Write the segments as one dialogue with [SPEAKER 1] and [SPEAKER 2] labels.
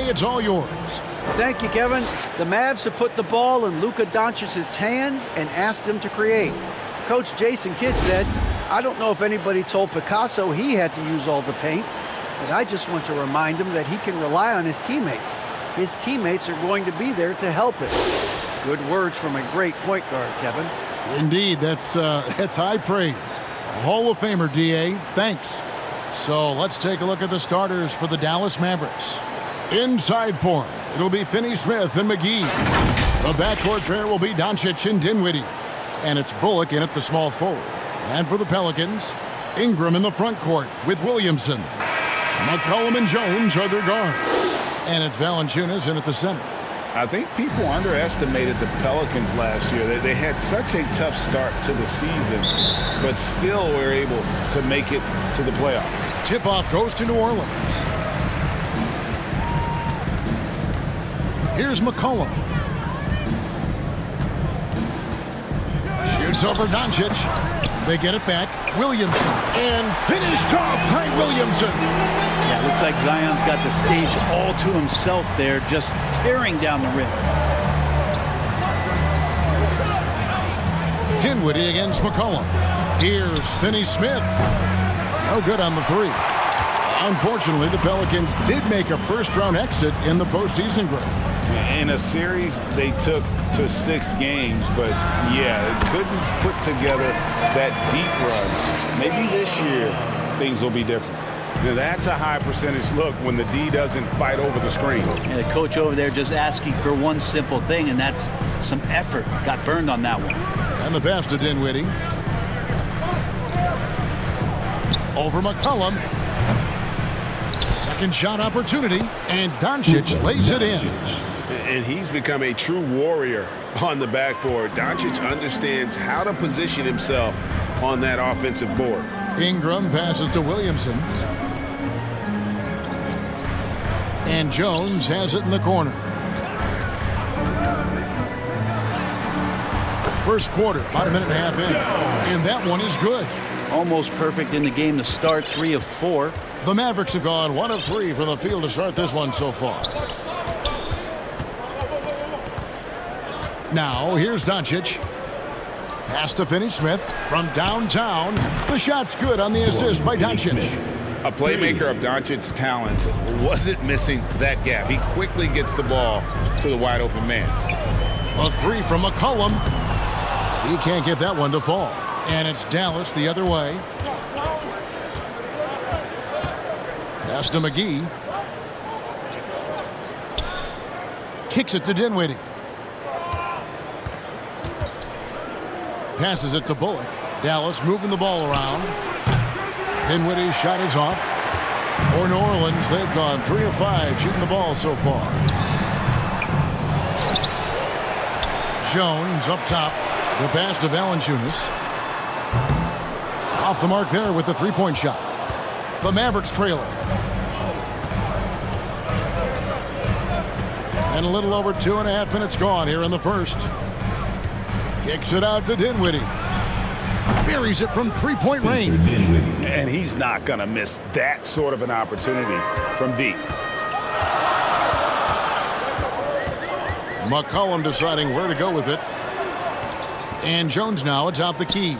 [SPEAKER 1] it's all yours.
[SPEAKER 2] Thank you, Kevin. The Mavs have put the ball in Luka Doncic's hands and asked him to create. Coach Jason Kidd said, "I don't know if anybody told Picasso he had to use all the paints, but I just want to remind him that he can rely on his teammates. His teammates are going to be there to help him." Good words from a great point guard, Kevin.
[SPEAKER 1] Indeed, that's high praise. Hall of Famer, D.A. Thanks. So let's take a look at the starters for the Dallas Mavericks. Inside for him, it'll be Finney-Smith and McGee. The backcourt pair will be Doncic and Dinwiddie. And it's Bullock in at the small forward. And for the Pelicans, Ingram in the front court with Williamson. McCollum and Jones are their guards. And it's Valanciunas in at the center.
[SPEAKER 3] I think people underestimated the Pelicans last year. They had such a tough start to the season, but still were able to make it to the playoffs.
[SPEAKER 1] Tip-off goes to New Orleans. Here's McCollum. Shoots over Doncic. They get it back. Williamson. And finished off by Williamson.
[SPEAKER 2] Yeah, looks like Zion's got the stage all to himself there, just tearing down the rim.
[SPEAKER 1] Dinwiddie against McCollum. Here's Finney-Smith. No good on the three. Unfortunately, the Pelicans did make a first-round exit in the postseason group.
[SPEAKER 3] In a series they took to 6 games, but yeah, it couldn't put together that deep run. Maybe this year things will be different. Now, that's a high percentage look when the D doesn't fight over the screen.
[SPEAKER 2] And the coach over there just asking for one simple thing, and that's some effort. Got burned on that one.
[SPEAKER 1] And the pass to Dinwiddie. Over McCollum. Second shot opportunity, and Doncic lays it in.
[SPEAKER 3] And he's become a true warrior on the backboard. Doncic understands how to position himself on that offensive board.
[SPEAKER 1] Ingram passes to Williamson. And Jones has it in the corner. First quarter, about a minute and a half in. And that one is good.
[SPEAKER 2] Almost perfect in the game to start, 3 of 4.
[SPEAKER 1] The Mavericks have gone 1 of 3 from the field to start this one so far. Now, here's Doncic. Pass to Finney-Smith from downtown. The shot's good on the assist by Doncic.
[SPEAKER 3] A playmaker of Doncic's talents wasn't missing that gap. He quickly gets the ball to the wide open man.
[SPEAKER 1] A three from McCollum. He can't get that one to fall. And it's Dallas the other way. Pass to McGee. Kicks it to Dinwiddie. Passes it to Bullock. Dallas moving the ball around. Dinwiddie's shot is off. For New Orleans, they've gone 3 of 5 shooting the ball so far. Jones up top. The pass to Valanciunas. Off the mark there with the three-point shot. The Mavericks trailing. And a little over 2.5 minutes gone here in the first. Kicks it out to Dinwiddie. Buries it from three-point range.
[SPEAKER 3] And he's not going to miss that sort of an opportunity from deep.
[SPEAKER 1] McCollum deciding where to go with it. And Jones now atop the key.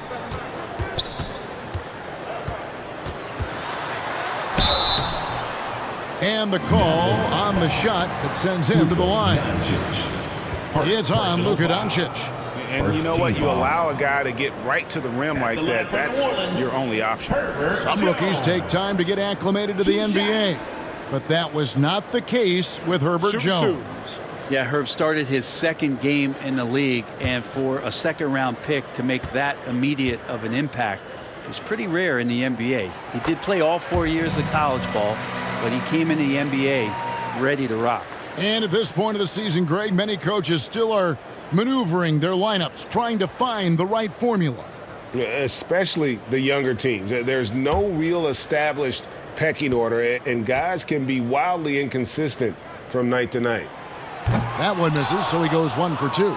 [SPEAKER 1] And the call on the shot that sends him to the line. It's on Luka Doncic.
[SPEAKER 3] And you know what? You allow a guy to get right to the rim like that. That's your only option.
[SPEAKER 1] Some rookies take time to get acclimated to the NBA. But that was not the case with Herbert Jones.
[SPEAKER 2] Yeah, Herb started his second game in the league, and for a second-round pick to make that immediate of an impact is pretty rare in the NBA. He did play all 4 years of college ball, but he came into the NBA ready to rock.
[SPEAKER 1] And at this point of the season, Greg, many coaches still are maneuvering their lineups, trying to find the right formula.
[SPEAKER 3] Especially the younger teams. There's no real established pecking order, and guys can be wildly inconsistent from night to night.
[SPEAKER 1] That one misses, so he goes 1 for 2.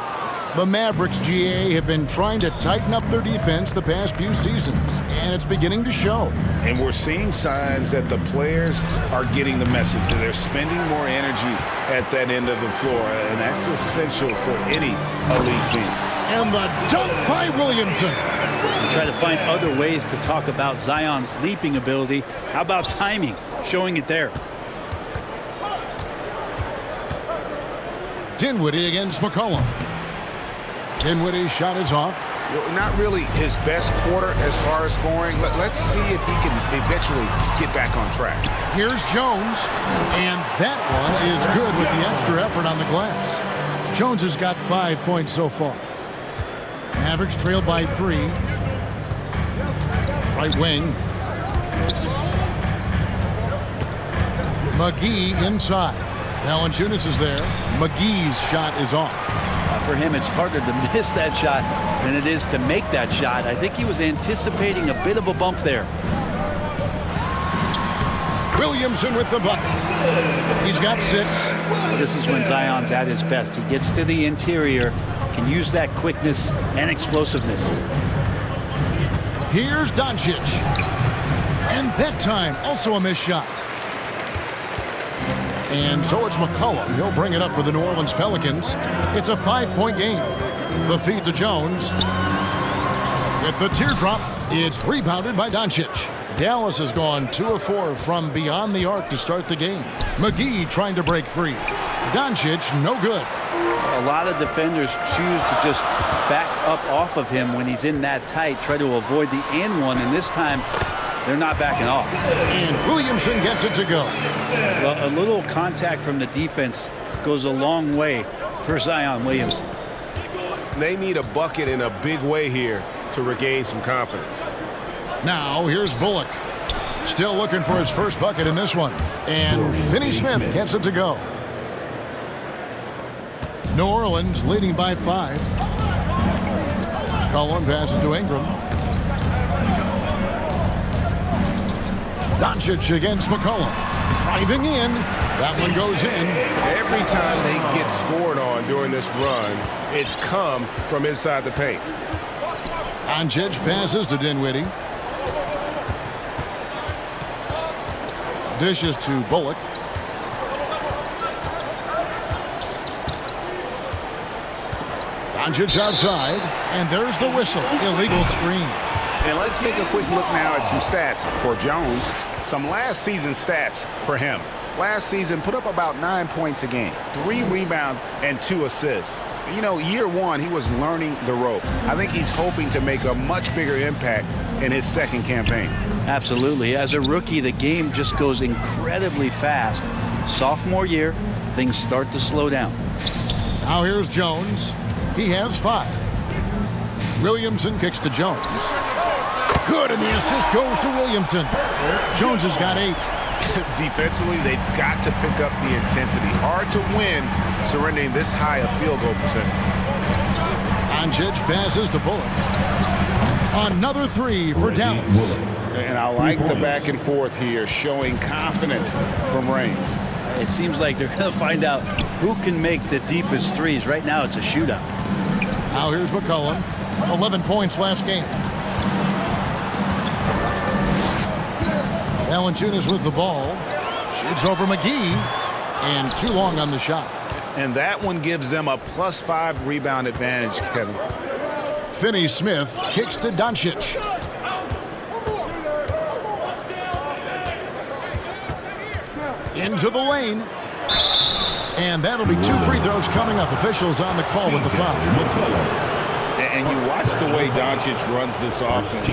[SPEAKER 1] The Mavericks, GA, have been trying to tighten up their defense the past few seasons, and it's beginning to show.
[SPEAKER 3] And we're seeing signs that the players are getting the message, that they're spending more energy at that end of the floor, and that's essential for any elite team.
[SPEAKER 1] And the dunk by Williamson.
[SPEAKER 4] Try to find other ways to talk about Zion's leaping ability. How about timing? Showing it there.
[SPEAKER 1] Dinwiddie against McCollum. Dinwiddie's shot is off.
[SPEAKER 3] Not really his best quarter as far as scoring. Let's see if he can eventually get back on track.
[SPEAKER 1] Here's Jones, and that one is good with the extra effort on the glass. Jones has got 5 points so far. Mavericks trailed by 3. Right wing. McGee inside. Valanciunas is there. McGee's shot is off.
[SPEAKER 4] For him, it's harder to miss that shot than it is to make that shot. I think he was anticipating a bit of a bump there.
[SPEAKER 1] Williamson with the bucket. He's got 6.
[SPEAKER 4] This is when Zion's at his best. He gets to the interior, can use that quickness and explosiveness.
[SPEAKER 1] Here's Doncic. And that time, also a missed shot. And so it's McCollum. He'll bring it up for the New Orleans Pelicans. It's a 5-point game. The feed to Jones. With the teardrop, it's rebounded by Doncic. Dallas has gone 2 of 4 from beyond the arc to start the game. McGee trying to break free. Doncic, no good.
[SPEAKER 4] A lot of defenders choose to just back up off of him when he's in that tight, try to avoid the and one, and this time they're not backing off.
[SPEAKER 1] And Williamson gets it to go.
[SPEAKER 4] Well, a little contact from the defense goes a long way for Zion Williamson.
[SPEAKER 3] They need a bucket in a big way here to regain some confidence.
[SPEAKER 1] Now, here's Bullock. Still looking for his first bucket in this one. And Finney Smith gets it to go. New Orleans leading by 5. Cullen passes to Ingram. Doncic against McCollum. Driving in. That one goes in.
[SPEAKER 3] Every time they get scored on during this run, it's come from inside the paint.
[SPEAKER 1] Doncic passes to Dinwiddie. Dishes to Bullock. Doncic outside, and there's the whistle. Illegal screen.
[SPEAKER 3] And let's take a quick look now at some stats for Jones. Some last season stats for him. Last season, put up about 9 points a game, 3 rebounds, and 2 assists. You know, year one, he was learning the ropes. I think he's hoping to make a much bigger impact in his second campaign.
[SPEAKER 4] Absolutely. As a rookie, the game just goes incredibly fast. Sophomore year, things start to slow down.
[SPEAKER 1] Now here's Jones. He has 5. Williamson kicks to Jones. Good, and the assist goes to Williamson. Jones has got 8.
[SPEAKER 3] Defensively, they've got to pick up the intensity. Hard to win surrendering this high a field goal percentage.
[SPEAKER 1] Doncic passes to Bullock. Another 3 for Dallas.
[SPEAKER 3] And I like the back and forth here, showing confidence from range.
[SPEAKER 4] It seems like they're going to find out who can make the deepest threes. Right now, it's a shootout.
[SPEAKER 1] Now here's McCollum. 11 points last game. Valanciunas with the ball. Shoots over McGee. And too long on the shot.
[SPEAKER 3] And that one gives them a +5 rebound advantage, Kevin.
[SPEAKER 1] Finney Smith kicks to Doncic. Into the lane. And that'll be 2 free throws coming up. Officials on the call with the foul.
[SPEAKER 3] And you watch the way Doncic runs this offense.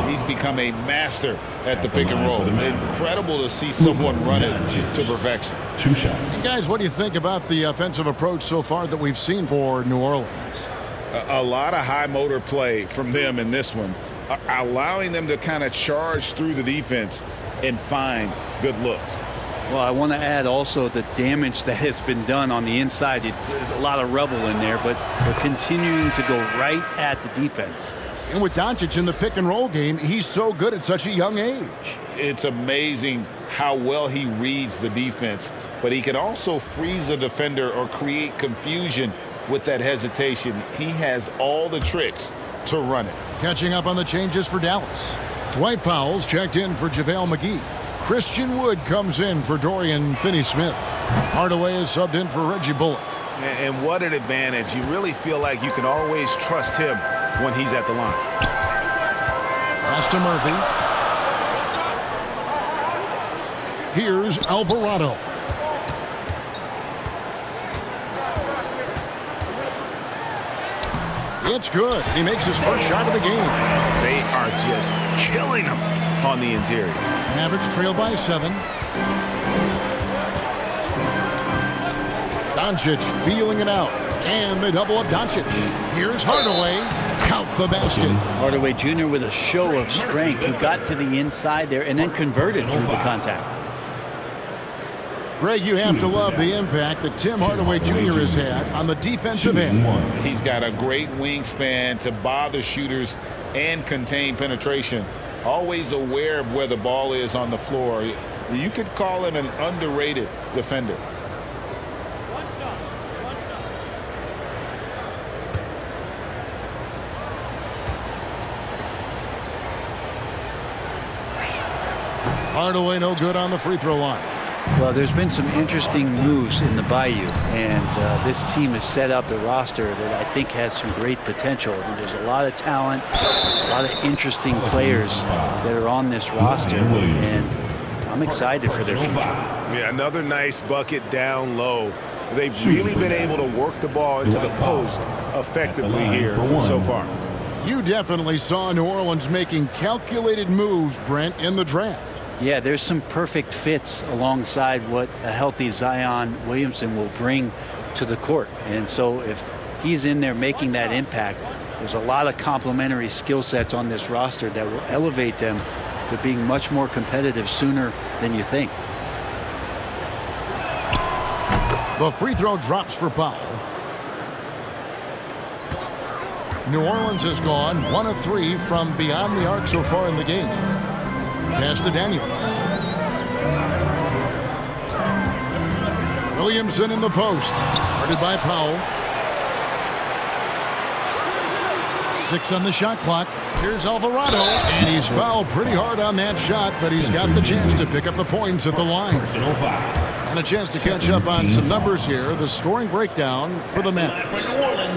[SPEAKER 3] He's become a master at the pick and roll. Incredible to see someone run it to perfection.
[SPEAKER 5] 2 shots.
[SPEAKER 1] Guys, what do you think about the offensive approach so far that we've seen for New Orleans?
[SPEAKER 3] A lot of high motor play from them in this one, allowing them to kind of charge through the defense and find good looks.
[SPEAKER 4] Well, I want to add also the damage that has been done on the inside. It's a lot of rubble in there, but they're continuing to go right at the defense.
[SPEAKER 1] And with Doncic in the pick and roll game, he's so good at such a young age.
[SPEAKER 3] It's amazing how well he reads the defense, but he can also freeze a defender or create confusion with that hesitation. He has all the tricks to run it.
[SPEAKER 1] Catching up on the changes for Dallas. Dwight Powell's checked in for JaVale McGee. Christian Wood comes in for Dorian Finney-Smith. Hardaway is subbed in for Reggie Bullock.
[SPEAKER 3] And what an advantage. You really feel like you can always trust him when he's at the line.
[SPEAKER 1] Pass to Murphy. Here's Alvarado. It's good. He makes his first shot of the game.
[SPEAKER 3] They are just killing him on the interior.
[SPEAKER 1] Mavericks trail by 7. Doncic feeling it out. And they double up Doncic. Here's Hardaway. Count the basket.
[SPEAKER 4] Hardaway Jr. with a show of strength who got to the inside there and then converted through the contact.
[SPEAKER 1] Greg, you have to love the impact that Tim Hardaway Jr. has had on the defensive end.
[SPEAKER 3] He's got a great wingspan to bother shooters and contain penetration. Always aware of where the ball is on the floor. You could call him an underrated defender.
[SPEAKER 1] Hardaway no good on the free throw line.
[SPEAKER 4] Well, there's been some interesting moves in the Bayou, and this team has set up a roster that I think has some great potential. I mean, there's a lot of talent, a lot of interesting players that are on this roster, and I'm excited for their future.
[SPEAKER 3] Yeah, another nice bucket down low. They've really been able to work the ball into the post effectively here so far.
[SPEAKER 1] You definitely saw New Orleans making calculated moves, Brent, in the draft.
[SPEAKER 4] Yeah, there's some perfect fits alongside what a healthy Zion Williamson will bring to the court. And so if he's in there making that impact, there's a lot of complementary skill sets on this roster that will elevate them to being much more competitive sooner than you think.
[SPEAKER 1] The free throw drops for Powell. New Orleans has gone 1 of 3 from beyond the arc so far in the game. Pass to Daniels. Williamson in the post. Guarded by Powell. 6 on the shot clock. Here's Alvarado. And he's fouled pretty hard on that shot, but he's got the chance to pick up the points at the line. And a chance to catch up on some numbers here. The scoring breakdown for the Mavericks.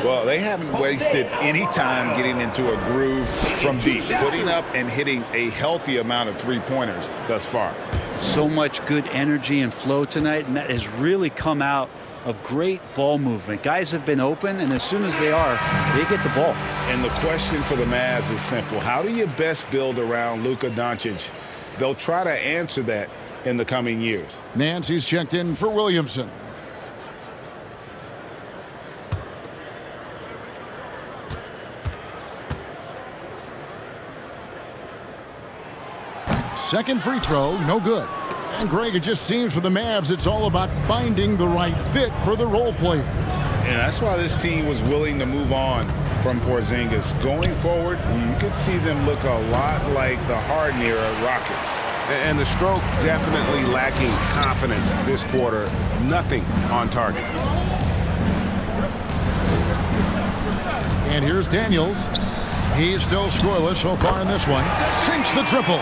[SPEAKER 3] Well, they haven't wasted any time getting into a groove from deep, putting up and hitting a healthy amount of three-pointers thus far.
[SPEAKER 4] So much good energy and flow tonight, and that has really come out of great ball movement. Guys have been open, and as soon as they are, they get the ball.
[SPEAKER 3] And the question for the Mavs is simple. How do you best build around Luka Doncic? They'll try to answer that in the coming years.
[SPEAKER 1] Nancy's checked in for Williamson. Second free throw, no good. And Greg, it just seems for the Mavs it's all about finding the right fit for the role players.
[SPEAKER 3] And that's why this team was willing to move on from Porzingis. Going forward, you could see them look a lot like the Harden era Rockets. And the stroke definitely lacking confidence this quarter. Nothing on target.
[SPEAKER 1] And here's Daniels. He's still scoreless so far in this one. Sinks the triple.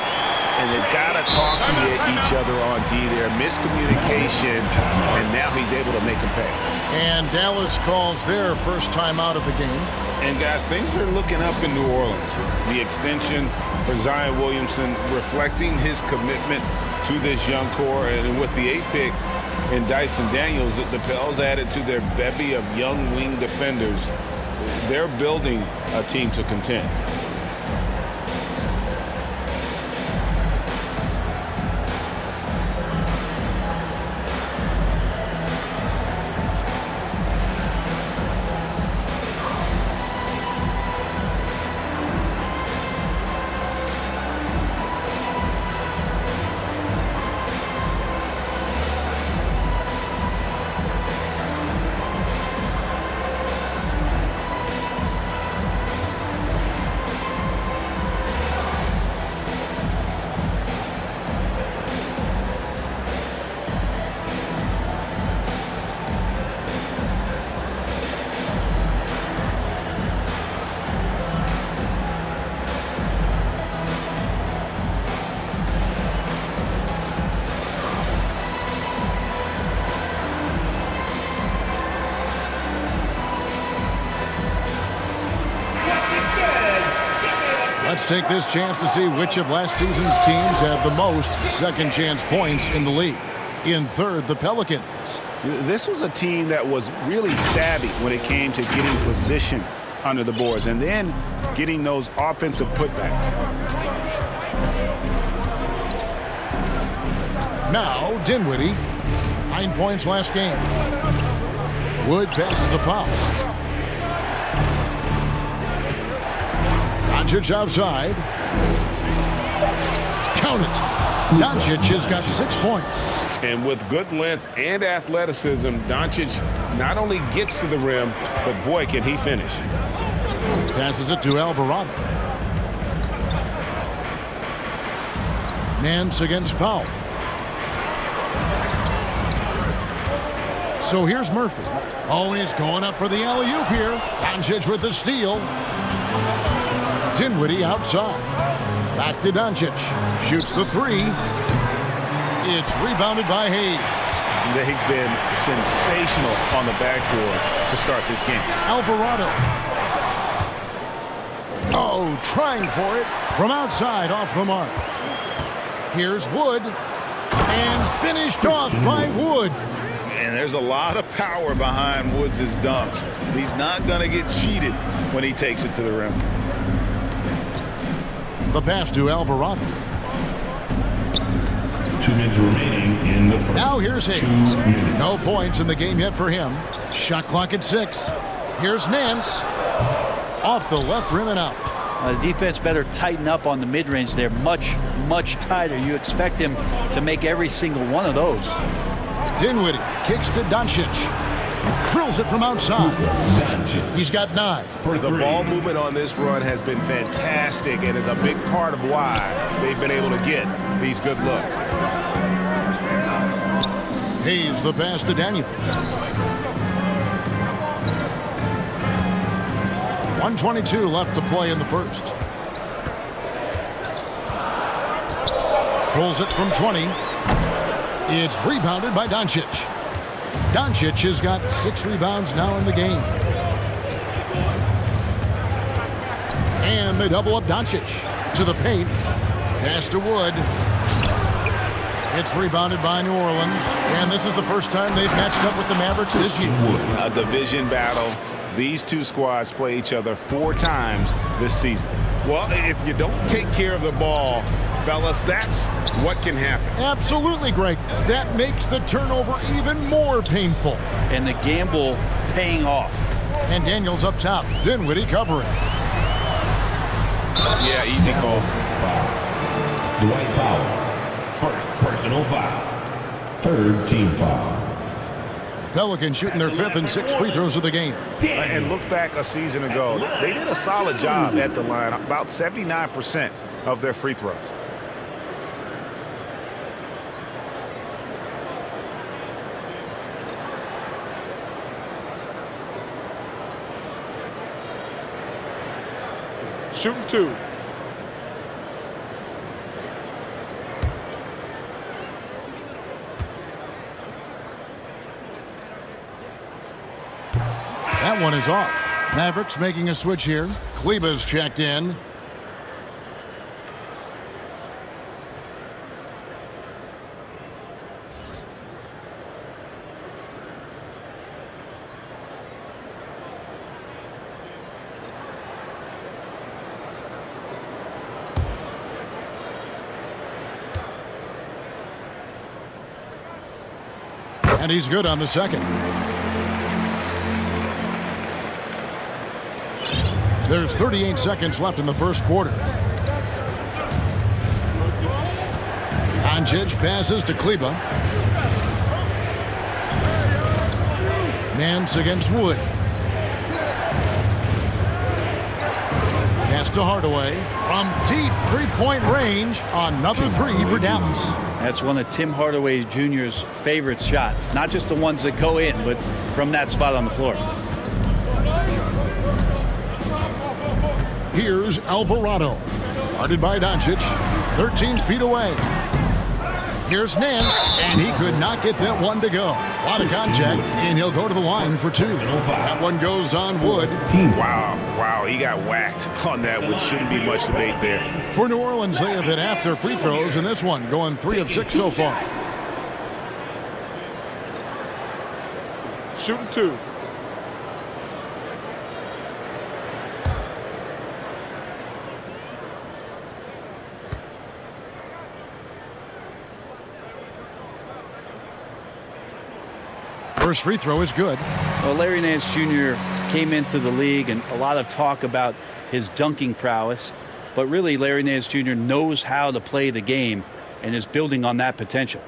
[SPEAKER 3] And they've got to talk to each other on D there. Miscommunication, and now he's able to make him pay.
[SPEAKER 1] And Dallas calls their first time out of the game.
[SPEAKER 3] And guys, things are looking up in New Orleans. The extension for Zion Williamson reflecting his commitment to this young core. And with the 8th pick in Dyson Daniels, the Pels added to their bevy of young wing defenders. They're building a team to contend.
[SPEAKER 1] take this chance to see which of last season's teams have the most second chance points in the league. In third, the Pelicans.
[SPEAKER 3] This was a team that was really savvy when it came to getting position under the boards and then getting those offensive putbacks.
[SPEAKER 1] Now, Dinwiddie. 9 points last game. Wood passes to Powell. Doncic outside. Count it. Doncic has got 6 points.
[SPEAKER 5] And with good length and athleticism, Doncic not only gets to the rim, but boy, can he finish.
[SPEAKER 1] Passes it to Alvarado. Nance against Powell. So here's Murphy. Oh, he's going up for the alley-oop here. Doncic with the steal. Dinwiddie outside. Back to Doncic. Shoots the three. It's rebounded by Hayes.
[SPEAKER 3] They've been sensational on the backboard to start this game.
[SPEAKER 1] Alvarado. Oh, trying for it from outside off the mark. Here's Wood. And finished off by Wood.
[SPEAKER 3] And there's a lot of power behind Woods' dunks. He's not going to get cheated when he takes it to the rim.
[SPEAKER 1] The pass to Alvarado.
[SPEAKER 6] 2 minutes remaining in the first.
[SPEAKER 1] Now here's Hayes. No points in the game yet for him. Shot clock at 6. Here's Nance. Off the left rim and out.
[SPEAKER 4] The defense better tighten up on the mid-range. They're much, much tighter. You expect him to make every single one of those.
[SPEAKER 1] Dinwiddie kicks to Doncic. Drills it from outside. He's got 9.
[SPEAKER 5] The ball movement on this run has been fantastic and is a big part of why they've been able to get these good looks.
[SPEAKER 1] Hayes the pass to Daniels. 1:22 left to play in the first. Pulls it from 20. It's rebounded by Doncic. Doncic has got 6 rebounds now in the game. And they double up Doncic to the paint. Pass to Wood. It's rebounded by New Orleans. And this is the first time they've matched up with the Mavericks this year.
[SPEAKER 3] A division battle. These two squads play each other 4 times this season.
[SPEAKER 5] Well, if you don't take care of the ball, fellas, that's what can happen.
[SPEAKER 1] Absolutely, Greg. That makes the turnover even more painful.
[SPEAKER 4] And the gamble paying off.
[SPEAKER 1] And Daniels up top. Dinwiddie covering.
[SPEAKER 5] Yeah, easy call.
[SPEAKER 6] Dwight Powell. First personal foul. Third team foul.
[SPEAKER 1] Pelicans shooting their 5th and 6th free throws of the game.
[SPEAKER 3] And look back a season ago. They did a solid job at the line. About 79% of their free throws.
[SPEAKER 5] Shooting 2.
[SPEAKER 1] That one is off. Mavericks making a switch here. Kleba's checked in. And he's good on the second. There's 38 seconds left in the first quarter. Doncic passes to Kleber. Nance against Wood. Pass to Hardaway. From deep three-point range. Another 3 for Dallas.
[SPEAKER 4] That's one of Tim Hardaway Jr.'s favorite shots. Not just the ones that go in, but from that spot on the floor.
[SPEAKER 1] Here's Alvarado. Guarded by Doncic. 13 feet away. Here's Nance, and he could not get that one to go. A lot of contact, and he'll go to the line for 2. That one goes on Wood.
[SPEAKER 3] Wow, he got whacked on that one. Shouldn't be much debate there.
[SPEAKER 1] For New Orleans, they have hit half their free throws in this one, going 3 of 6 so far.
[SPEAKER 5] Shooting 2.
[SPEAKER 1] First free throw is good.
[SPEAKER 4] Well, Larry Nance Jr. came into the league, and a lot of talk about his dunking prowess. But really, Larry Nance Jr. knows how to play the game and is building on that potential.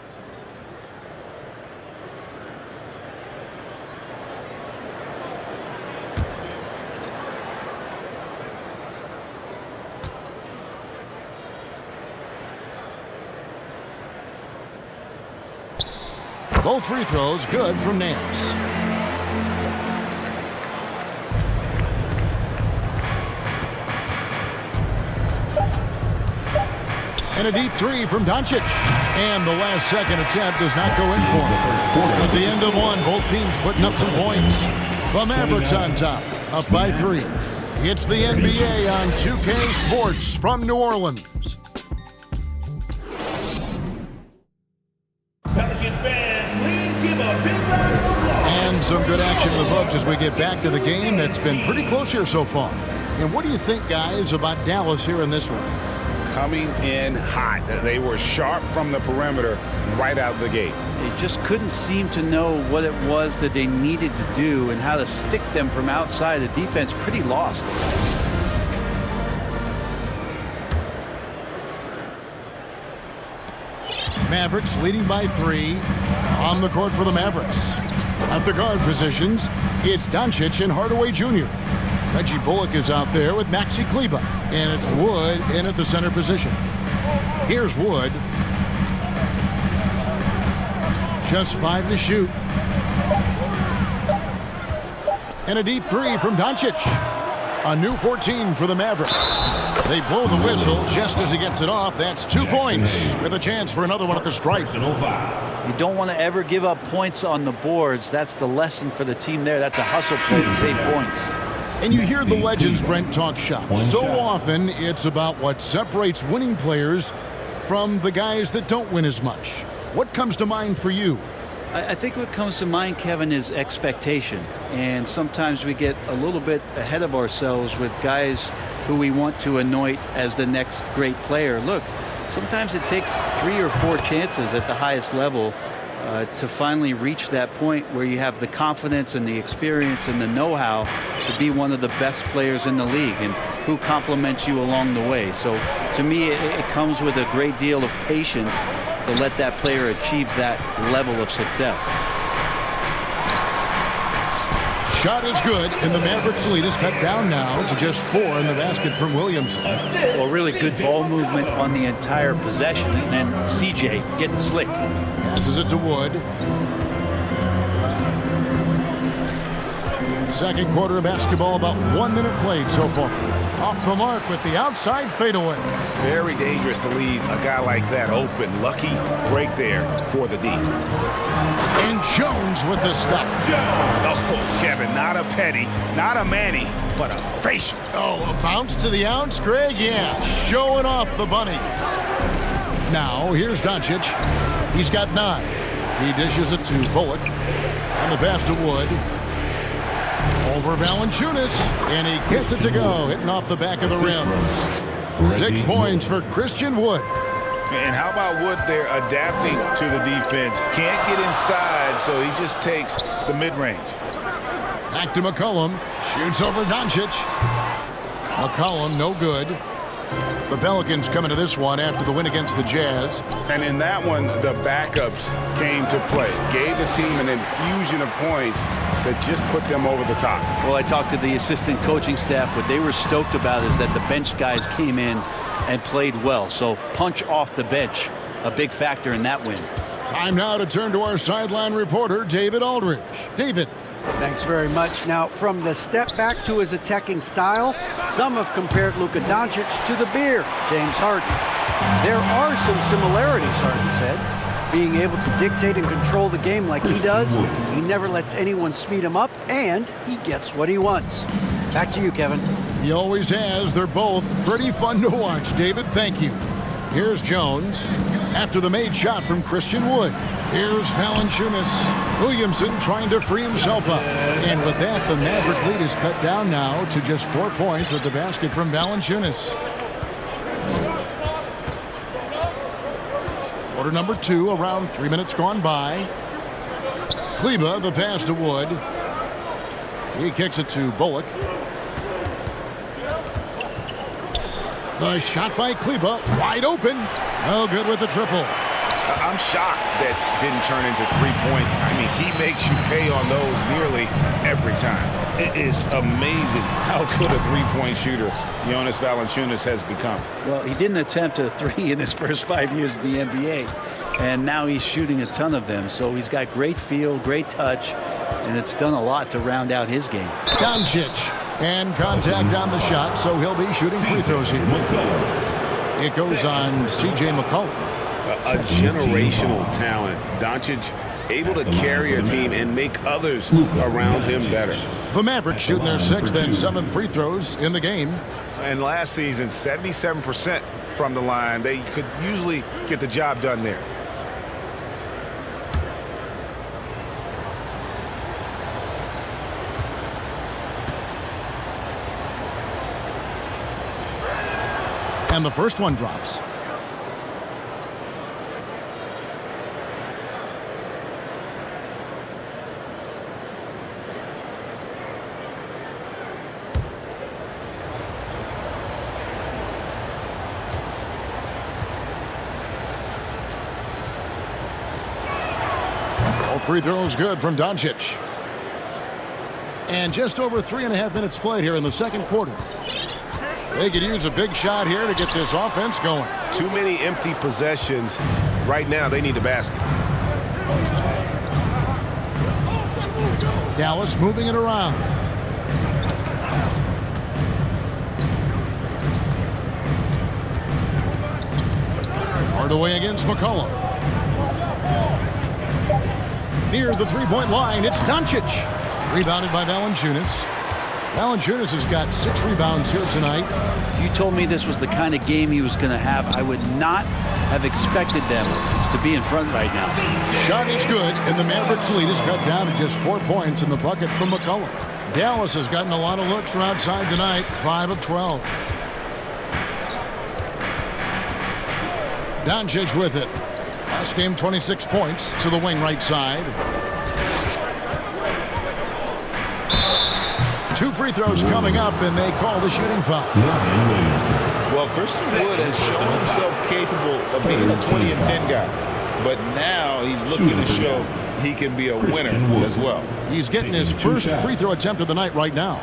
[SPEAKER 1] Both free throws good from Nance. And a deep 3 from Doncic. And the last second attempt does not go in for him. At the end of one, both teams putting up some points. The Mavericks on top, up by 3. It's the NBA on 2K Sports from New Orleans.
[SPEAKER 6] Pelicans fans, please give a big round of applause.
[SPEAKER 1] And some good action in the books as we get back to the game that's been pretty close here so far. And what do you think, guys, about Dallas here in this one?
[SPEAKER 3] Coming in hot. They were sharp from the perimeter right out the gate.
[SPEAKER 4] They just couldn't seem to know what it was that they needed to do and how to stick them from outside. The defense pretty lost.
[SPEAKER 1] Mavericks leading by 3 on the court for the Mavericks. At the guard positions, it's Doncic and Hardaway Jr. Reggie Bullock is out there with Maxi Kleber, and it's Wood in at the center position. Here's Wood. Just 5 to shoot. And a deep 3 from Doncic. A new 14 for the Mavericks. They blow the whistle just as he gets it off. That's 2 points with a chance for another one at the stripe.
[SPEAKER 4] You don't want to ever give up points on the boards. That's the lesson for the team there. That's a hustle play to save points.
[SPEAKER 1] And you hear the legends, Brent, talk shop. So often it's about what separates winning players from the guys that don't win as much. What comes to mind for you?
[SPEAKER 4] I think what comes to mind, Kevin, is expectation. And sometimes we get a little bit ahead of ourselves with guys who we want to anoint as the next great player. Look, sometimes it takes 3 or 4 chances at the highest level to finally reach that point where you have the confidence and the experience and the know-how to be one of the best players in the league, and who compliments you along the way. So to me, it comes with a great deal of patience to let that player achieve that level of success.
[SPEAKER 1] Shot is good, and the Mavericks lead is cut down now to just 4 in the basket from Williamson.
[SPEAKER 4] Well, really good ball movement on the entire possession, and then CJ getting slick.
[SPEAKER 1] Passes it to Wood. Second quarter of basketball, about 1 minute played so far. Off the mark with the outside fadeaway.
[SPEAKER 3] Very dangerous to leave a guy like that open. Lucky break there for the D.
[SPEAKER 1] And Jones with the stuff.
[SPEAKER 3] Oh, Kevin, not a petty, not a Manny, but a facial.
[SPEAKER 1] Oh, a bounce to the ounce, Greg? Yeah, showing off the bunnies. Now, here's Doncic. He's got 9. He dishes it to Bullock. And the pass to Wood. Over Valanciunas, and he gets it to go, hitting off the back of the rim. 6 points for Christian Wood.
[SPEAKER 3] And how about Wood there adapting to the defense? Can't get inside, so he just takes the mid-range.
[SPEAKER 1] Back to McCollum. Shoots over Doncic. McCollum, no good. The Pelicans coming to this one after the win against the Jazz.
[SPEAKER 3] And in that one, the backups came to play. Gave the team an infusion of points that just put them over the top.
[SPEAKER 4] Well, I talked to the assistant coaching staff. What they were stoked about is that the bench guys came in and played well. So punch off the bench, a big factor in that win.
[SPEAKER 1] Time now to turn to our sideline reporter, David Aldridge. David.
[SPEAKER 2] Thanks very much. Now, from the step back to his attacking style, some have compared Luka Doncic to the beer, James Harden. There are some similarities, Harden said. Being able to dictate and control the game like he does, he never lets anyone speed him up, and he gets what he wants. Back to you, Kevin.
[SPEAKER 1] He always has. They're both pretty fun to watch, David. Thank you. Here's Jones after the made shot from Christian Wood. Here's Valanciunas. Williamson trying to free himself up. And with that, the Maverick lead is cut down now to just 4 points with the basket from Valanciunas. Quarter number 2, around 3 minutes gone by. Kleba, the pass to Wood. He kicks it to Bullock. The shot by Kleba, wide open. No good with the triple.
[SPEAKER 5] I'm shocked that didn't turn into 3 points. I mean, he makes you pay on those nearly every time. It is amazing how good a three-point shooter Jonas Valanciunas has become.
[SPEAKER 4] Well, he didn't attempt a 3 in his first 5 years in the NBA, and now he's shooting a ton of them. So he's got great feel, great touch, and it's done a lot to round out his game.
[SPEAKER 1] Doncic. And contact on the shot, so he'll be shooting free throws here. It goes on C.J. McCollum.
[SPEAKER 5] A generational talent. Doncic able to carry a team and make others around him better.
[SPEAKER 1] The Mavericks shooting their 6th and 7th free throws in the game.
[SPEAKER 5] And last season, 77% from the line. They could usually get the job done there.
[SPEAKER 1] And the first one drops. All free throws good from Doncic. And just over 3.5 minutes played here in the second quarter. They could use a big shot here to get this offense going.
[SPEAKER 5] Too many empty possessions. Right now, they need a basket.
[SPEAKER 1] Dallas moving it around. Hardaway against McCollum. Near the three-point line, it's Doncic. Rebounded by Valanciunas. Valanciunas has got 6 rebounds here tonight.
[SPEAKER 4] If you told me this was the kind of game he was going to have, I would not have expected them to be in front right now.
[SPEAKER 1] Shot is good, and the Mavericks lead is cut down to just 4 points in the bucket from McCollum. Dallas has gotten a lot of looks from outside tonight, 5 of 12. Doncic with it. Last game, 26 points to the wing right side. 2 free throws coming up, and they call the shooting foul.
[SPEAKER 3] Well, Christian Wood has shown himself capable of being a 20 and 10 guy, but now he's looking to show he can be a winner as well.
[SPEAKER 1] He's getting his first free throw attempt of the night right now.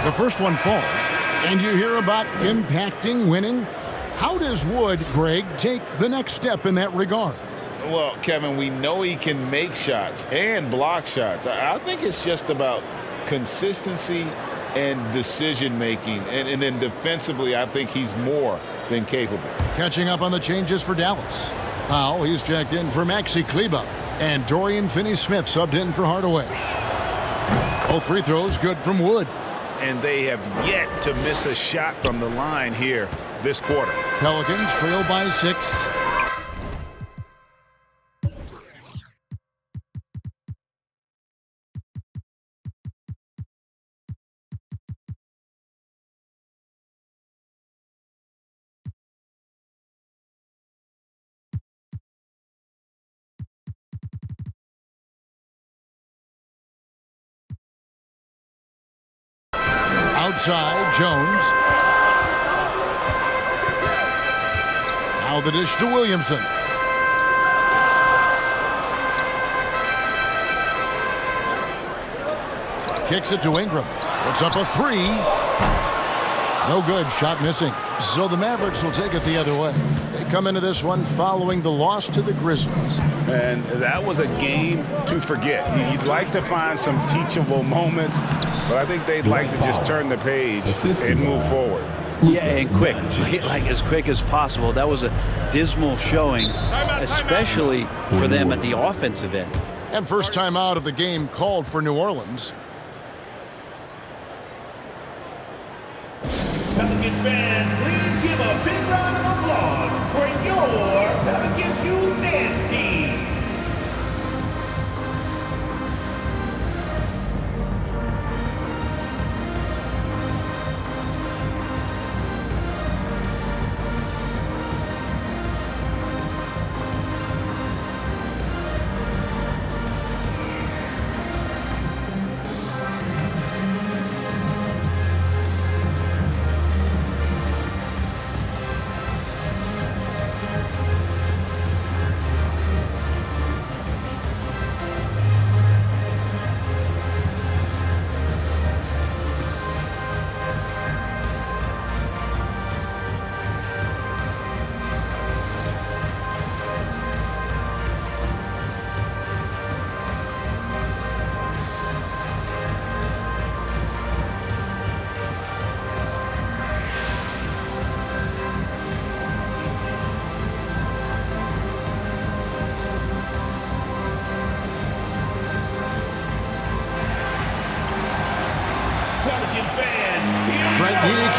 [SPEAKER 1] The first one falls, and you hear about impacting winning. How does Wood, Greg, take the next step in that regard?
[SPEAKER 3] Well, Kevin, we know he can make shots and block shots. I think it's just about consistency and decision-making. And then defensively, I think he's more than capable.
[SPEAKER 1] Catching up on the changes for Dallas. Powell, he's checked in for Maxi Kleba. And Dorian Finney-Smith subbed in for Hardaway. Both free throws good from Wood.
[SPEAKER 5] And they have yet to miss a shot from the line here this quarter.
[SPEAKER 1] Pelicans trail by 6. Outside, Jones. Now the dish to Williamson. Kicks it to Ingram. Puts up a three. No good. Shot missing. So the Mavericks will take it the other way. They come into this one following the loss to the Grizzlies.
[SPEAKER 3] And that was a game to forget. You'd like to find some teachable moments, but I think they'd like to just turn the page and move forward.
[SPEAKER 4] Yeah, and quick, like as quick as possible. That was a dismal showing, especially for them at the offensive end.
[SPEAKER 1] And first time out of the game called for New Orleans.
[SPEAKER 6] Pelicans fans, please give a big round of applause for your Pelicans Youth Dance Team.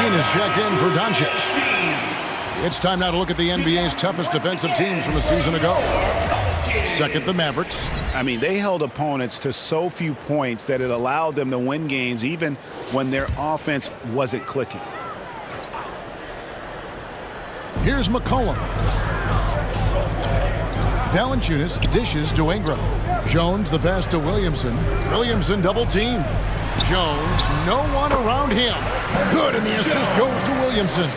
[SPEAKER 1] Is checked in for Doncic. It's time now to look at the NBA's toughest defensive teams from a season ago. Second, the Mavericks.
[SPEAKER 3] I mean, they held opponents to so few points that it allowed them to win games even when their offense wasn't clicking.
[SPEAKER 1] Here's McCollum. Valanciunas dishes to Ingram. Jones the pass to Williamson. Williamson double team. Jones, no one around him. Good, and the assist goes to Williamson.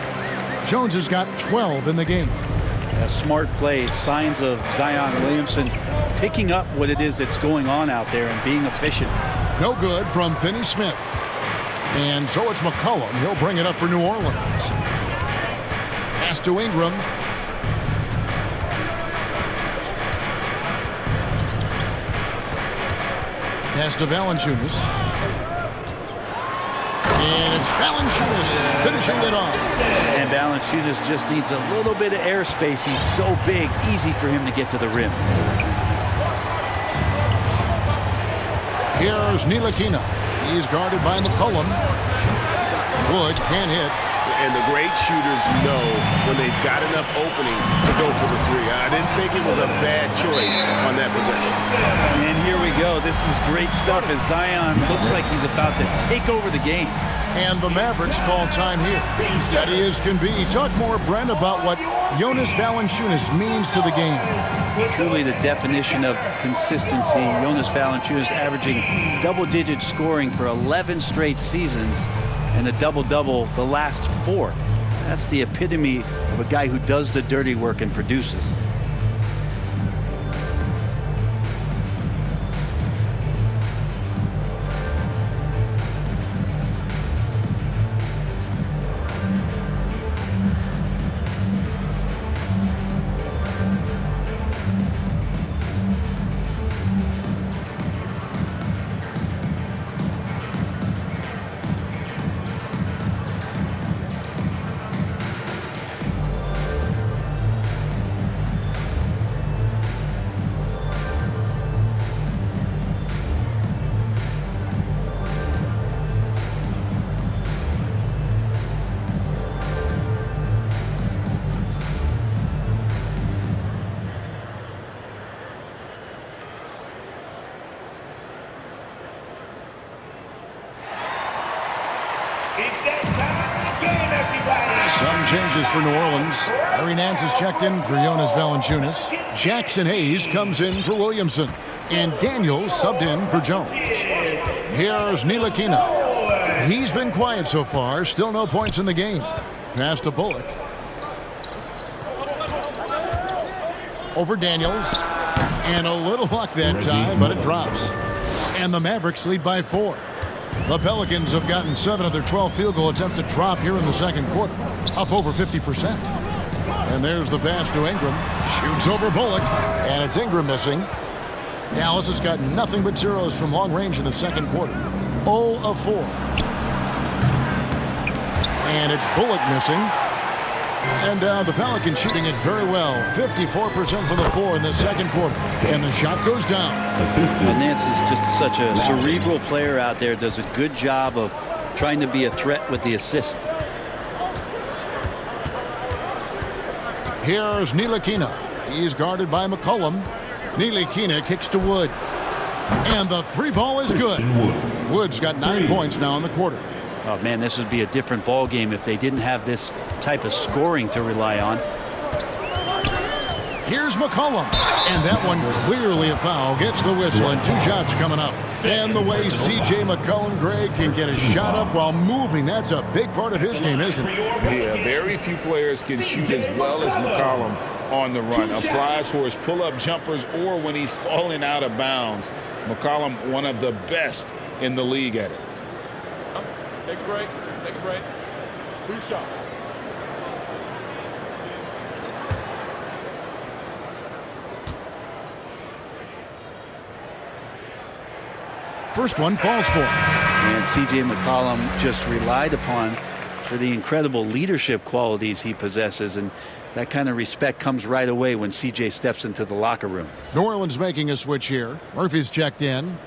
[SPEAKER 1] Jones has got 12 in the game.
[SPEAKER 4] A smart play, signs of Zion Williamson picking up what it is that's going on out there and being efficient.
[SPEAKER 1] No good from Finney Smith. And so it's McCollum. He'll bring it up for New Orleans. Pass to Ingram. Pass to Valanciunas. And it's Valanciunas finishing it off.
[SPEAKER 4] And Valanciunas just needs a little bit of airspace. He's so big, easy for him to get to the rim.
[SPEAKER 1] Here's Ntilikina. He's guarded by McCollum. Wood can't hit.
[SPEAKER 5] And the great shooters know when they've got enough opening to go for the three. I didn't think it was a bad choice on that possession.
[SPEAKER 4] And here we go. This is great stuff as Zion looks like he's about to take over the game.
[SPEAKER 1] And the Mavericks call time here. Steady as can be. Talk more, Brent, about what Jonas Valanciunas means to the game.
[SPEAKER 4] Truly the definition of consistency. Jonas Valanciunas averaging double-digit scoring for 11 straight seasons and a double-double the last 4. That's the epitome of a guy who does the dirty work and produces.
[SPEAKER 1] Some changes for New Orleans. Larry Nance is checked in for Jonas Valanciunas. Jackson Hayes comes in for Williamson. And Daniels subbed in for Jones. Here's Ntilikina. He's been quiet so far. Still no points in the game. Pass to Bullock. Over Daniels. And a little luck that time, but it drops. And the Mavericks lead by 4. The Pelicans have gotten 7 of their 12 field goal attempts to drop here in the second quarter, up over 50%. And there's the pass to Ingram. Shoots over Bullock, and it's Ingram missing. Dallas has got nothing but zeros from long range in the second quarter. 0 of 4. And it's Bullock missing. And the Pelicans shooting it very well. 54% from the floor in the second quarter. And the shot goes down.
[SPEAKER 4] Nance is just such a cerebral player out there. Does a good job of trying to be a threat with the assist.
[SPEAKER 1] Here's Ntilikina. He's guarded by McCollum. Ntilikina kicks to Wood. And the three ball is good. Wood's got 9 points now in the quarter.
[SPEAKER 4] Oh, man, this would be a different ball game if they didn't have this type of scoring to rely on.
[SPEAKER 1] Here's McCollum. And that one clearly a foul. Gets the whistle, and 2 shots coming up. And the way C.J. McCollum, Greg, can get a shot up while moving, that's a big part of his game, isn't it?
[SPEAKER 3] Yeah, very few players can shoot as well as McCollum on the run. Applies for his pull-up jumpers or when he's falling out of bounds. McCollum, one of the best in the league at it.
[SPEAKER 7] Take a break. Take a break. 2 shots.
[SPEAKER 1] First one falls for him.
[SPEAKER 4] And C.J. McCollum just relied upon for the incredible leadership qualities he possesses. And that kind of respect comes right away when C.J. steps into the locker room.
[SPEAKER 1] New Orleans making a switch here. Murphy's checked in.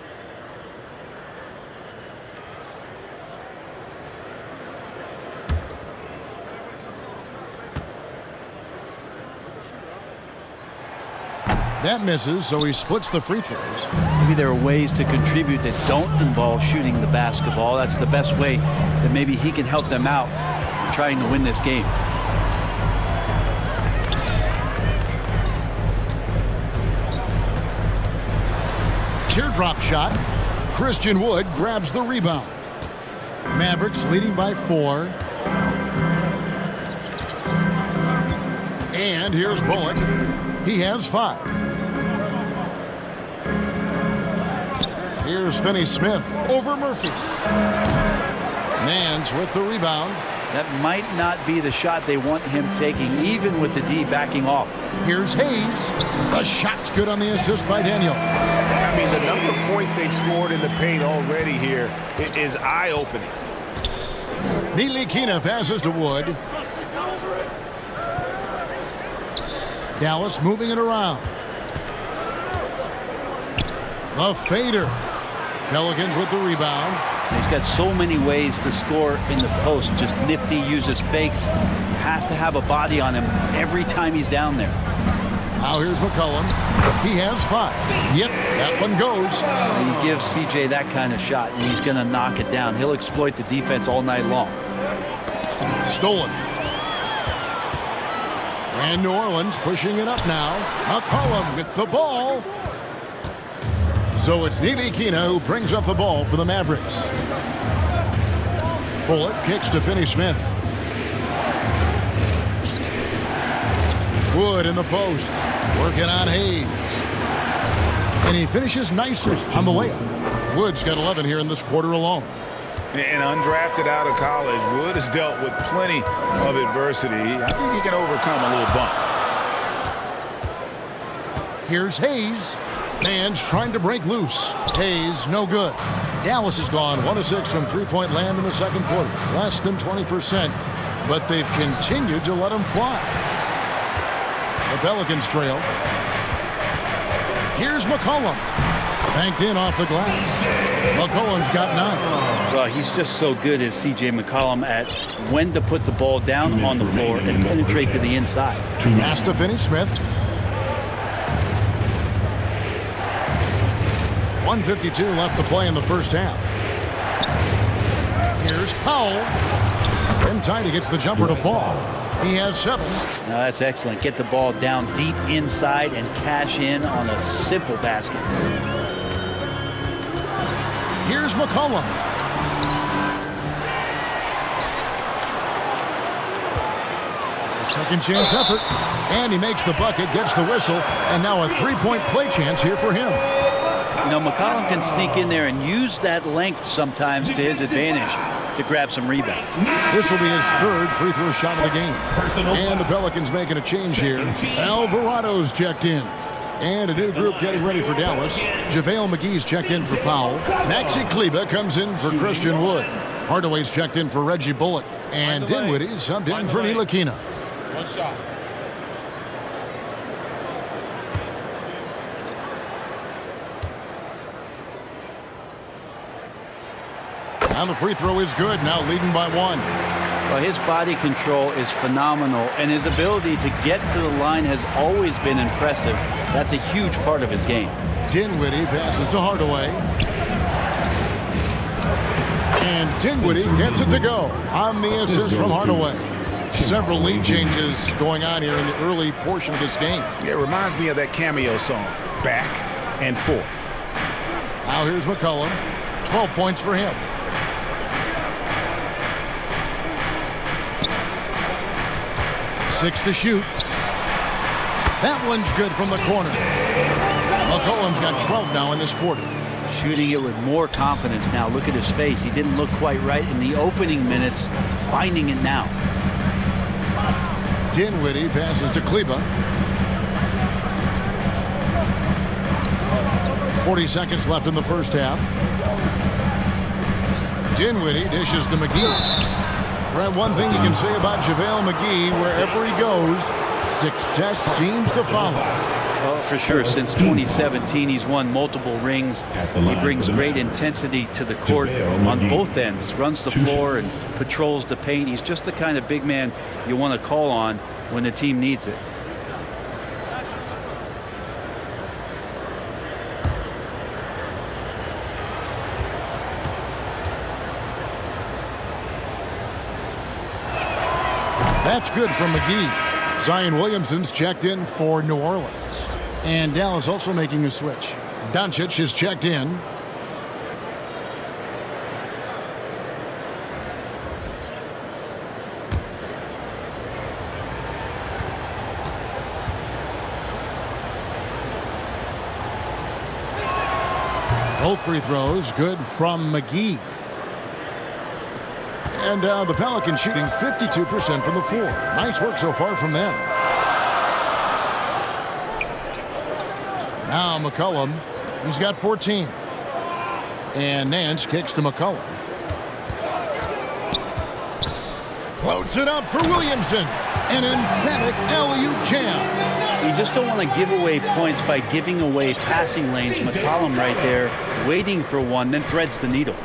[SPEAKER 1] That misses, so he splits the free throws.
[SPEAKER 4] Maybe there are ways to contribute that don't involve shooting the basketball. That's the best way that maybe he can help them out in trying to win this game.
[SPEAKER 1] Teardrop shot. Christian Wood grabs the rebound. Mavericks leading by 4. And here's Bullock. He has 5. Here's Finney-Smith over Murphy. Nance with the rebound.
[SPEAKER 4] That might not be the shot they want him taking, even with the D backing off.
[SPEAKER 1] Here's Hayes. The shot's good on the assist by Daniel.
[SPEAKER 5] I mean, the number of points they've scored in the paint already here is eye-opening.
[SPEAKER 1] Ntilikina passes to Wood. Dallas moving it around. The fader. Pelicans with the rebound.
[SPEAKER 4] He's got so many ways to score in the post. Just nifty, uses fakes. You have to have a body on him every time he's down there.
[SPEAKER 1] Now here's McCollum. He has 5. Yep, that one goes.
[SPEAKER 4] He gives CJ that kind of shot, and he's going to knock it down. He'll exploit the defense all night long.
[SPEAKER 1] Stolen. And New Orleans pushing it up now. McCollum with the ball. So it's Ntilikina who brings up the ball for the Mavericks. Bullock kicks to Finney-Smith. Wood in the post. Working on Hayes. And he finishes nicely on the layup. Wood's got 11 here in this quarter alone.
[SPEAKER 3] And undrafted out of college, Wood has dealt with plenty of adversity. I think he can overcome a little bump.
[SPEAKER 1] Here's Hayes. Man's trying to break loose. Hayes, no good. Dallas has gone 1 of 6 from three-point land in the second quarter. Less than 20%, but they've continued to let him fly. The Pelicans trail. Here's McCollum. Banked in off the glass. McCollum's got 9.
[SPEAKER 4] Well, he's just so good as C.J. McCollum at when to put the ball down on the floor and penetrate to the inside.
[SPEAKER 1] Pass to Finney-Smith. 1:52 left to play in the first half. Here's Powell. In time, he gets the jumper to fall. He has 7.
[SPEAKER 4] Now that's excellent. Get the ball down deep inside and cash in on a simple basket.
[SPEAKER 1] Here's McCollum. A second chance effort. And he makes the bucket, gets the whistle, and now a 3-point play chance here for him.
[SPEAKER 4] You know, McCollum can sneak in there and use that length sometimes to his advantage to grab some rebounds.
[SPEAKER 1] This will be his third free throw shot of the game. And the Pelicans making a change here. Alvarado's checked in. And a new group getting ready for Dallas. JaVale McGee's checked in for Powell. Maxi Kleber comes in for Christian Wood. Hardaway's checked in for Reggie Bullock. And Dinwiddie subbed in for Ntilikina.
[SPEAKER 7] One shot.
[SPEAKER 1] And the free throw is good, now leading by 1.
[SPEAKER 4] Well, his body control is phenomenal, and his ability to get to the line has always been impressive. That's a huge part of his game.
[SPEAKER 1] Dinwiddie passes to Hardaway. And Dinwiddie gets it to go on the assist from Hardaway. Several lead changes going on here in the early portion of this game.
[SPEAKER 3] Yeah, it reminds me of that Cameo song, Back and Forth.
[SPEAKER 1] Now here's McCollum. 12 points for him. Six to shoot. That one's good from the corner. McCollum's got 12 now in this quarter.
[SPEAKER 4] Shooting it with more confidence now. Look at his face. He didn't look quite right in the opening minutes. Finding it now.
[SPEAKER 1] Dinwiddie passes to Kleber. 40 seconds left in the first half. Dinwiddie dishes to McGee. Brad, one thing you can say about JaVale McGee, wherever he goes, success seems to follow.
[SPEAKER 4] Well, for sure. Since 2017, he's won multiple rings. He brings great intensity to the court on both ends. Runs the floor and patrols the paint. He's just the kind of big man you want to call on when the team needs it.
[SPEAKER 1] That's good from McGee. Zion Williamson's checked in for New Orleans. And Dallas also making a switch. Doncic is checked in. Both free throws good from McGee. And the Pelicans shooting 52% from the floor. Nice work so far from them. Now McCollum, he's got 14. And Nance kicks to McCollum. Floats it up for Williamson. An emphatic alley-oop jam.
[SPEAKER 4] You just don't want to give away points by giving away passing lanes. McCollum right there, waiting for one, then threads the needle.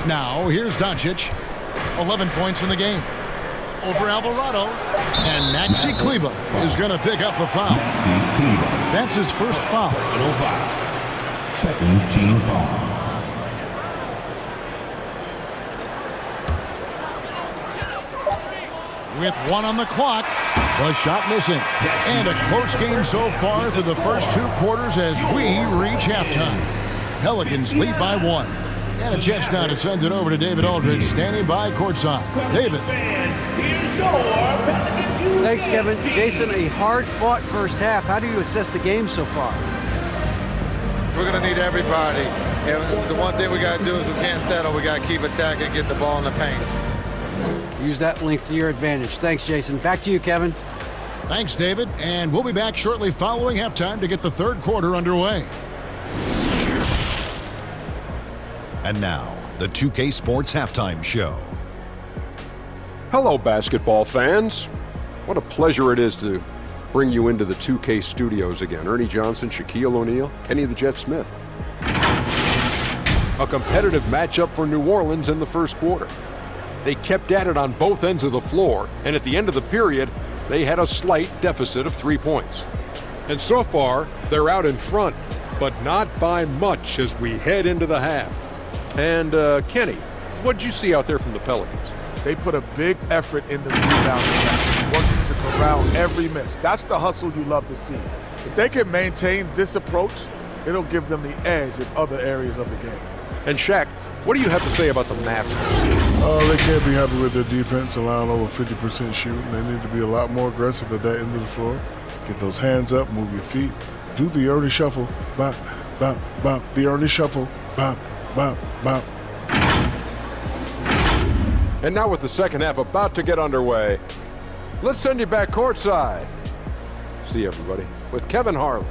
[SPEAKER 1] Now, here's Doncic. 11 points in the game. Over Alvarado. And Maxi Kleber is going to pick up the foul. That's his first foul.
[SPEAKER 6] Second team foul.
[SPEAKER 1] With one on the clock, the shot missing. And a close game so far through the first two quarters as we reach halftime. Pelicans lead by 1. And a chance now to send it over to David Aldridge, standing by courtside. David.
[SPEAKER 2] Thanks, Kevin. Jason, a hard-fought first half. How do you assess the game so far?
[SPEAKER 8] We're going to need everybody. And the one thing we got to do is we can't settle. We got to keep attacking, get the ball in the paint.
[SPEAKER 2] Use that length to your advantage. Thanks, Jason. Back to you, Kevin.
[SPEAKER 1] Thanks, David. And we'll be back shortly following halftime to get the third quarter underway.
[SPEAKER 9] And now, the 2K Sports Halftime Show.
[SPEAKER 10] Hello, basketball fans. What a pleasure it is to bring you into the 2K studios again. Ernie Johnson, Shaquille O'Neal, Kenny the Jet Smith. A competitive matchup for New Orleans in the first quarter. They kept at it on both ends of the floor, and at the end of the period, they had a slight deficit of 3 points. And so far, they're out in front, but not by much as we head into the half. And Kenny, what did you see out there from the Pelicans?
[SPEAKER 7] They put a big effort into the rebound attack, working to corral every miss. That's the hustle you love to see. If they can maintain this approach, it'll give them the edge in other areas of the game.
[SPEAKER 10] And Shaq, what do you have to say about the Mavericks?
[SPEAKER 11] They can't be happy with their defense, allowing over 50% shooting. They need to be a lot more aggressive at that end of the floor. Get those hands up, move your feet. Do the Ernie Shuffle. Bop, bop, bop. The Ernie Shuffle. Bop, bop, bop.
[SPEAKER 10] And now with the second half about to get underway, let's send you back courtside. See you, everybody, with Kevin Harlan.